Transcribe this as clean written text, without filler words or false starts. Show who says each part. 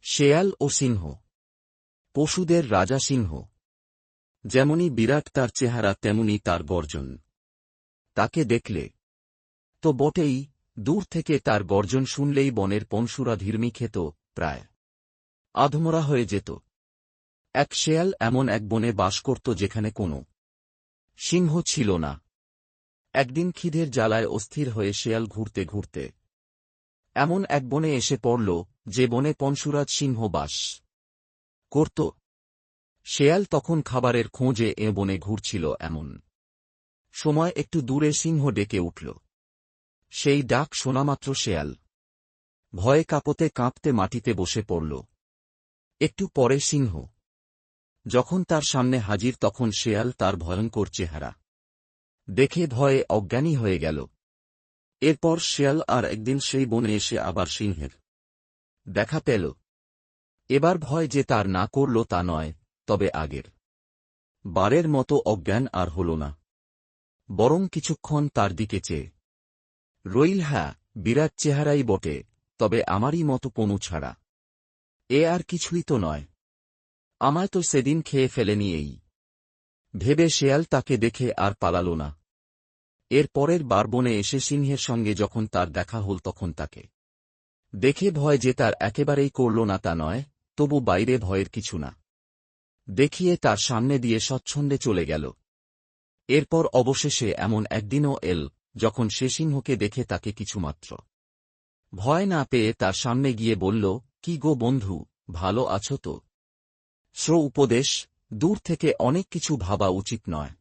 Speaker 1: শেয়াল ও সিংহ। পশুদের রাজা সিংহ। যেমনি বিরাট তার চেহারা তেমনি তার গর্জন। তাকে দেখলে তো বটেই, দূর থেকে তার গর্জন শুনলেই বনের পশুরা ধির্মি খেত, প্রায় আধমরা হয়ে যেত। এক শেয়াল এমন এক বনে বাস করত যেখানে কোনো সিংহ ছিল না। একদিন খিদের জ্বালায় অস্থির হয়ে শেয়াল ঘুরতে ঘুরতে এমন এক বনে এসে পড়ল যে বনে পশুরাজ সিংহ বাস করত। শেয়াল তখন খাবারের খোঁজে এ বনে ঘুরছিল, এমন সময় একটু দূরে সিংহ ডেকে উঠল। সেই ডাক শোনামাত্র শেয়াল ভয়ে কাঁপতে মাটিতে বসে পড়ল। একটু পরে সিংহ যখন তার সামনে হাজির, তখন শেয়াল তার ভয়ঙ্কর চেহারা দেখে ভয়ে অজ্ঞানী হয়ে গেল। এরপর শেয়াল আর একদিন সেই বনে এসে আবার সিংহের দেখা পেল। এবার ভয় যে তার না করল তা নয়, তবে আগের বারের মতো অজ্ঞান আর হল না, বরং কিছুক্ষণ তার দিকে চেয়ে রইল। হ্যাঁ, বিরাট চেহারাই বটে, তবে আমারই মতো পনু ছাড়া এ আর কিছুই তো নয়। আমায় তো সেদিন খেয়ে ফেলেনি এই ভেবে শেয়াল তাকে দেখে আর পালাল না। এর পরের বার বনে এসে সিংহের সঙ্গে যখন তার দেখা হল, তখন তাকে দেখে ভয় যে তার একেবারেই করল না তা নয়, তবু বাইরে ভয়ের কিছু না দেখিয়ে তার সামনে দিয়ে স্বচ্ছন্দে চলে গেল। এরপর অবশেষে এমন একদিনও এল যখন সে সিংহকে দেখে তাকে কিছুমাত্র ভয় না পেয়ে তার সামনে গিয়ে বলল, কি গো বন্ধু, ভালো আছো তো? উপদেশ, দূর থেকে অনেক কিছু ভাবা উচিত নয়।